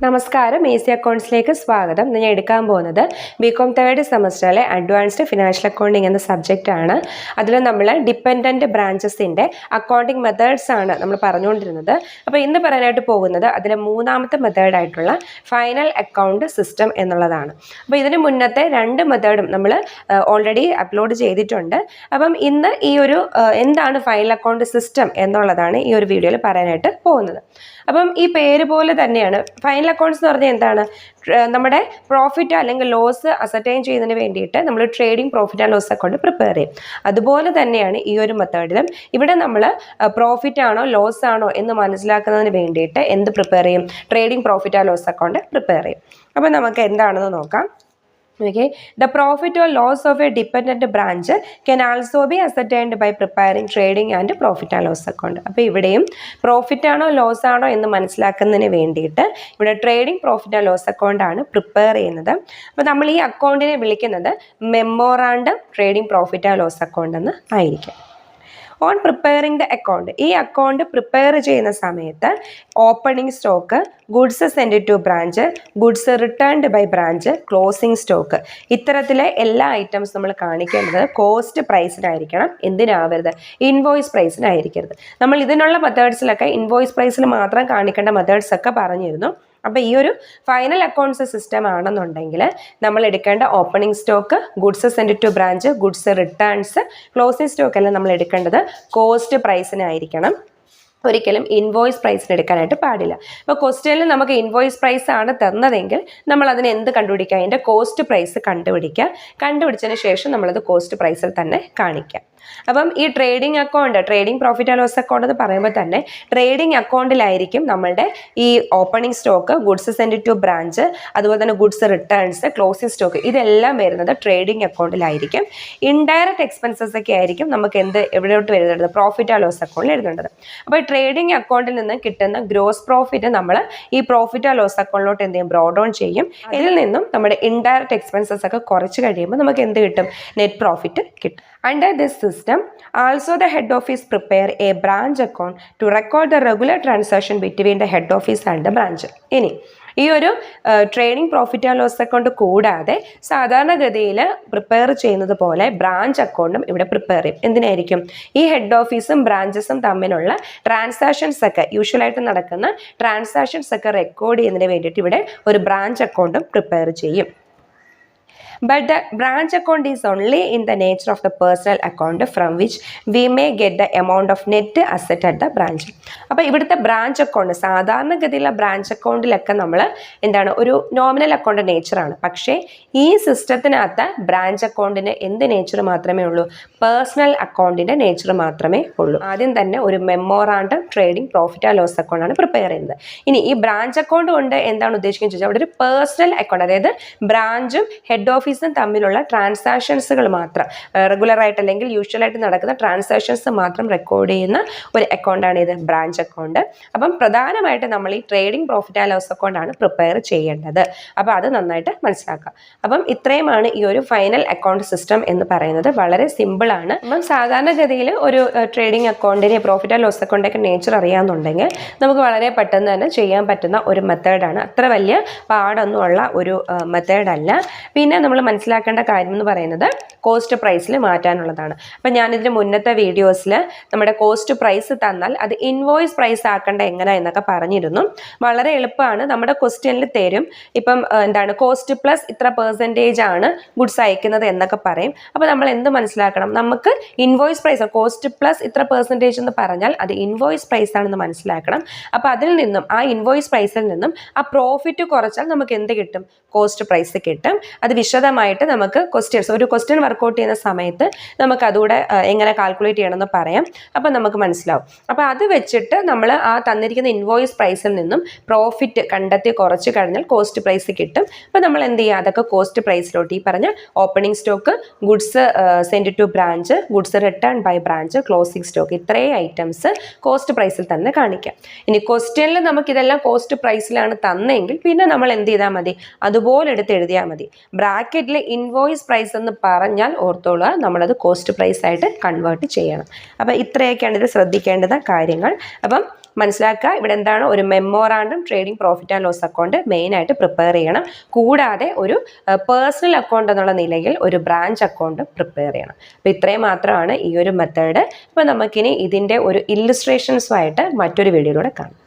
നമസ്കാരം, ഈസി അക്കൗണ്ട്സിലേക്ക് സ്വാഗതം. ഞാൻ എടുക്കാൻ പോകുന്നത് ബികോം തേർഡ് സെമസ്റ്ററിലെ അഡ്വാൻസ്ഡ് ഫിനാൻഷ്യൽ അക്കൗണ്ടിങ് എന്ന സബ്ജക്റ്റ് ആണ്. അതിൽ നമ്മൾ ഡിപ്പെൻഡൻറ്റ് ബ്രാഞ്ചസിൻ്റെ അക്കൗണ്ടിങ് മെത്തേഡ്സ് ആണ് നമ്മൾ പറഞ്ഞുകൊണ്ടിരുന്നത്. അപ്പോൾ ഇന്ന് പറയാനായിട്ട് പോകുന്നത് അതിലെ മൂന്നാമത്തെ മെത്തേഡായിട്ടുള്ള ഫൈനൽ അക്കൗണ്ട് സിസ്റ്റം എന്നുള്ളതാണ്. അപ്പോൾ ഇതിന് മുന്നത്തെ രണ്ട് മെത്തേഡും നമ്മൾ ഓൾറെഡി അപ്ലോഡ് ചെയ്തിട്ടുണ്ട്. അപ്പം ഇന്ന് ഈ ഒരു എന്താണ് ഫൈനൽ അക്കൗണ്ട് സിസ്റ്റം എന്നുള്ളതാണ് ഈ ഒരു വീഡിയോയിൽ പറയാനായിട്ട് പോകുന്നത്. അപ്പം ഈ പേര് പോലെ തന്നെയാണ് ഫൈനൽ അക്കൗണ്ട്സ് എന്ന് പറഞ്ഞാൽ എന്താണ്, നമ്മുടെ പ്രോഫിറ്റ് അല്ലെങ്കിൽ ലോസ് അസർട്ടൈൻ ചെയ്യുന്നതിന് വേണ്ടിയിട്ട് നമ്മൾ trading profit and loss account prepare ചെയ്യും. അതുപോലെ തന്നെയാണ് ഈ ഒരു മെത്തേഡിലും ഇവിടെ നമ്മൾ പ്രോഫിറ്റ് ആണോ ലോസ് ആണോ എന്ന് മനസ്സിലാക്കുന്നതിന് വേണ്ടിയിട്ട് എന്ത് പ്രിപ്പയർ ചെയ്യും, trading profit and loss account prepare ചെയ്യും. അപ്പോൾ നമുക്ക് എന്താണെന്ന് നോക്കാം. Okay, the profit or loss of a dependent branch can also be ascertained by preparing trading and profit and loss account. അപ്പോൾ ഇവിടെയും പ്രോഫിറ്റ് ആണോ ലോസ് ആണോ എന്ന് മനസ്സിലാക്കുന്നതിന് വേണ്ടിയിട്ട് ഇവിടെ trading profit and loss account ആണ് പ്രിപ്പയർ ചെയ്യുന്നത്. അപ്പോൾ നമ്മൾ ഈ അക്കൗണ്ടിനെ വിളിക്കുന്നത് memorandum trading profit and loss account എന്ന് ആയിരിക്കും. ഓൺ പ്രിപ്പയറിംഗ് ദ അക്കൗണ്ട്, ഈ അക്കൗണ്ട് പ്രിപ്പയർ ചെയ്യുന്ന സമയത്ത് opening stock, goods send to branch, goods returned by branch, closing stock, ഇത്തരത്തിലെ എല്ലാ ഐറ്റംസ് നമ്മൾ കാണിക്കേണ്ടത് കോസ്റ്റ് പ്രൈസിനായിരിക്കണം. എന്തിനാവരുത്, ഇൻവോയ്സ് പ്രൈസിനായിരിക്കരുത്. നമ്മൾ ഇതിനുള്ള മെത്തേഡ്സിലൊക്കെ ഇൻവോയ്സ് പ്രൈസിൽ മാത്രം കാണിക്കേണ്ട മെത്തേഡ്സ് ഒക്കെ പറഞ്ഞിരുന്നു. അപ്പോൾ ഈ ഒരു ഫൈനൽ അക്കൗണ്ട്സ് സിസ്റ്റം ആണെന്നുണ്ടെങ്കിൽ നമ്മൾ എടുക്കേണ്ട opening stock, goods send to branch, goods returns, closing stock എല്ലാം നമ്മൾ എടുക്കേണ്ടത് കോസ്റ്റ് പ്രൈസിനായിരിക്കണം. ഒരിക്കലും ഇൻവോയ്സ് പ്രൈസിന് എടുക്കാനായിട്ട് പാടില്ല. അപ്പോൾ ക്വസ്റ്റ്യനിൽ നമുക്ക് ഇൻവോയ്സ് പ്രൈസ് ആണ് തന്നതെങ്കിൽ നമ്മൾ അതിന് എന്ത് കണ്ടുപിടിക്കുക, അതിൻ്റെ കോസ്റ്റ് പ്രൈസ് കണ്ടുപിടിക്കുക. കണ്ടുപിടിച്ചതിന് ശേഷം നമ്മളത് കോസ്റ്റ് പ്രൈസിൽ തന്നെ കാണിക്കാം. അപ്പം ഈ trading account, trading profit and loss account എന്ന് പറയുമ്പോൾ തന്നെ ട്രേഡിംഗ് അക്കൗണ്ടിലായിരിക്കും നമ്മളുടെ ഈ opening stock, goods send to branch, അതുപോലെ തന്നെ ഗുഡ്സ് റിട്ടേൺസ്, ക്ലോസിംഗ് സ്റ്റോക്ക്, ഇതെല്ലാം വരുന്നത് ട്രേഡിംഗ് അക്കൗണ്ടിലായിരിക്കും. ഇൻഡയറക്റ്റ് എക്സ്പെൻസസ് ഒക്കെ ആയിരിക്കും നമുക്ക് എവിടെയോട്ട് എഴുതേണ്ടത്, പ്രോഫിറ്റ് ആൻഡ് ലോസ് അക്കൗണ്ടിൽ എഴുതേണ്ടത്. അപ്പോൾ ട്രേഡിംഗ് അക്കൗണ്ടിൽ നിന്ന് കിട്ടുന്ന ഗ്രോസ് പ്രോഫിറ്റ് നമ്മൾ ഈ പ്രോഫിറ്റ് ആൻഡ് ലോസ് അക്കൗണ്ടിലോട്ട് എന്ത് ചെയ്യും, ബ്രോഡ് ഓൺ ചെയ്യും. ഇതിൽ നിന്നും നമ്മുടെ ഇൻഡയറക്റ്റ് എക്സ്പെൻസസ് ഒക്കെ കുറച്ച് കഴിയുമ്പോൾ നമുക്ക് എന്ത് കിട്ടും, നെറ്റ് പ്രോഫിറ്റ് കിട്ടും. Under this system, also the head office prepare a branch account to record the regular transaction between the head office and the branch. ഇനി ഈ ഒരു trading profit and loss account കൂടാതെ സാധാരണഗതിയിൽ പ്രിപ്പയർ ചെയ്യുന്നത് പോലെ branch അക്കൗണ്ടും ഇവിടെ പ്രിപ്പയർ ചെയ്യും. എന്തിനായിരിക്കും, ഈ ഹെഡ് ഓഫീസും ബ്രാഞ്ചസും തമ്മിലുള്ള ട്രാൻസാക്ഷൻസ് ഒക്കെ, യൂഷ്വലായിട്ട് നടക്കുന്ന ട്രാൻസാക്ഷൻസ് ഒക്കെ റെക്കോർഡ് ചെയ്യുന്നതിന് വേണ്ടിയിട്ട് ഇവിടെ ഒരു ബ്രാഞ്ച് അക്കൗണ്ടും പ്രിപ്പയർ ചെയ്യും. But the branch account is only in the nature of the personal account from which we may get the amount of net asset at the branch. അപ്പോൾ ഇവിടുത്തെ ബ്രാഞ്ച് അക്കൗണ്ട് സാധാരണഗതിയിലുള്ള ബ്രാഞ്ച് അക്കൗണ്ടിലൊക്കെ നമ്മൾ എന്താണ്, ഒരു nominal account നേച്ചറാണ്. പക്ഷേ ഈ സിസ്റ്റത്തിനകത്ത് branch അക്കൗണ്ടിന് എന്ത് nature മാത്രമേ ഉള്ളൂ, പേഴ്സണൽ അക്കൗണ്ടിൻ്റെ നേച്ചർ മാത്രമേ ഉള്ളൂ. ആദ്യം തന്നെ ഒരു memorandum trading profit and loss അക്കൗണ്ടാണ് പ്രിപ്പയർ ചെയ്യുന്നത്. ഇനി ഈ ബ്രാഞ്ച് അക്കൗണ്ട് കൊണ്ട് എന്താണ് ഉദ്ദേശിക്കുന്നത് ചോദിച്ചാൽ അവിടെ ഒരു പേഴ്സണൽ അക്കൗണ്ട്, അതായത് ബ്രാഞ്ചും ഹെഡ് ഓഫീസും തമ്മിലുള്ള ട്രാൻസാക്ഷൻസുകൾ മാത്രം, റെഗുലറായിട്ട് അല്ലെങ്കിൽ യൂഷ്വലായിട്ട് നടക്കുന്ന ട്രാൻസാക്ഷൻസ് മാത്രം റെക്കോർഡ് ചെയ്യുന്ന ഒരു അക്കൗണ്ടാണ് ഇത് ബ്രാഞ്ച് അക്കൗണ്ട്. അപ്പം പ്രധാനമായിട്ട് നമ്മൾ ഈ ട്രേഡിംഗ് പ്രോഫിറ്റ് ആൻഡ് ലോസ് അക്കൗണ്ടാണ് പ്രിപ്പയർ ചെയ്യേണ്ടത്. അപ്പോൾ അത് നന്നായിട്ട് മനസ്സിലാക്കുക. അപ്പം ഇത്രയുമാണ് ഈ ഒരു ഫൈനൽ അക്കൗണ്ട് സിസ്റ്റം എന്ന് പറയുന്നത്. വളരെ സിമ്പിളാണ്. അപ്പം സാധാരണഗതിയിൽ ഒരു ട്രേഡിംഗ് അക്കൗണ്ടിന് പ്രോഫിറ്റ് ആൻഡ് ലോസ് അക്കൗണ്ടൊക്കെ നേച്ചർ അറിയാമെന്നുണ്ടെങ്കിൽ നമുക്ക് വളരെ പെട്ടെന്ന് തന്നെ ചെയ്യാൻ പറ്റുന്ന ഒരു മെത്തേഡാണ്. അത്ര വലിയ പാടൊന്നുമുള്ള ഒരു മെത്തേഡല്ല. പിന്നെ നമ്മൾ മനസ്സിലാക്കേണ്ട കാര്യം എന്ന് പറയുന്നത് കോസ്റ്റ് പ്രൈസിൽ മാറ്റാനുള്ളതാണ്. അപ്പം ഞാനിതിന് മുന്നത്തെ വീഡിയോസിൽ നമ്മുടെ കോസ്റ്റ് പ്രൈസ് തന്നാൽ അത് ഇൻവോയ്സ് പ്രൈസ് ആക്കേണ്ട എങ്ങനെ എന്നൊക്കെ പറഞ്ഞിരുന്നു. വളരെ എളുപ്പമാണ്. നമ്മുടെ ക്വസ്റ്റ്യനിൽ തരും, ഇപ്പം എന്താണ് കോസ്റ്റ് പ്ലസ് ഇത്ര പെർസെൻറ്റേജ് ആണ് ഗുഡ്സ് അയക്കുന്നത് എന്നൊക്കെ പറയും. അപ്പോൾ നമ്മൾ എന്ത് മനസ്സിലാക്കണം, നമുക്ക് ഇൻവോയ്സ് പ്രൈസ് കോസ്റ്റ് പ്ലസ് ഇത്ര പെർസെൻറ്റേജ് എന്ന് പറഞ്ഞാൽ അത് ഇൻവോയ്സ് പ്രൈസ് ആണെന്ന് മനസ്സിലാക്കണം. അപ്പോൾ അതിൽ നിന്നും, ആ ഇൻവോയ്സ് പ്രൈസിൽ നിന്നും ആ പ്രോഫിറ്റ് കുറച്ചാൽ നമുക്ക് എന്ത് കിട്ടും, കോസ്റ്റ് പ്രൈസ് കിട്ടും. അത് വിശദമായിട്ട് നമുക്ക് ഒരു ക്വസ്റ്റ്യൻ വർക്കൗട്ട് ചെയ്യുന്ന സമയത്ത് നമുക്ക് അതുകൂടെ എങ്ങനെ കാൽക്കുലേറ്റ് ചെയ്യണമെന്ന് പറയാം. അപ്പം നമുക്ക് മനസ്സിലാവും. അപ്പോൾ അത് വെച്ചിട്ട് നമ്മൾ ആ തന്നിരിക്കുന്ന ഇൻവോയ്സ് പ്രൈസിൽ നിന്നും പ്രോഫിറ്റ് കണ്ടെത്തി കുറച്ച് കഴിഞ്ഞാൽ കോസ്റ്റ് പ്രൈസ് കിട്ടും. അപ്പോൾ നമ്മൾ എന്ത് ചെയ്യുക, അതൊക്കെ കോസ്റ്റ് പ്രൈസിലോട്ട് ഈ പറഞ്ഞ opening stock, goods send to branch, goods return by branch, closing stock, ഇത്രയും ഐറ്റംസ് കോസ്റ്റ് പ്രൈസിൽ തന്നെ കാണിക്കാം. ഇനി ക്വസ്റ്റ്യനിൽ നമുക്കിതെല്ലാം കോസ്റ്റ് പ്രൈസിലാണ് തന്നെങ്കിൽ പിന്നെ നമ്മൾ എന്ത് ചെയ്താൽ മതി, അതുപോലെ എടുത്ത് എഴുതിയാൽ മതി. ബ്രാക്കറ്റിൽ ഇൻവോയ്സ് പ്രൈസ് എന്ന് പറഞ്ഞാൽ ഓർത്തോളുക, നമ്മളത് കോസ്റ്റ് പ്രൈസ് ആയിട്ട് കൺവേർട്ട് ചെയ്യണം. അപ്പം ഇത്രയൊക്കെയാണ് ഇത് ശ്രദ്ധിക്കേണ്ടുന്ന കാര്യങ്ങൾ. അപ്പം മനസ്സിലാക്കുക, ഇവിടെ എന്താണ് ഒരു memorandum trading profit and loss account മെയിനായിട്ട് പ്രിപ്പയർ ചെയ്യണം. കൂടാതെ ഒരു പേഴ്സണൽ അക്കൗണ്ട് എന്നുള്ള നിലയിൽ ഒരു ബ്രാഞ്ച് അക്കൗണ്ട് പ്രിപ്പയർ ചെയ്യണം. അപ്പോൾ ഇത്രയും മാത്രമാണ് ഈ ഒരു മെത്തേഡ്. അപ്പോൾ നമുക്കിനി ഇതിൻ്റെ ഒരു ഇല്ലുസ്ട്രേഷൻസുമായിട്ട് മറ്റൊരു വീഡിയോയിലൂടെ കാണാം.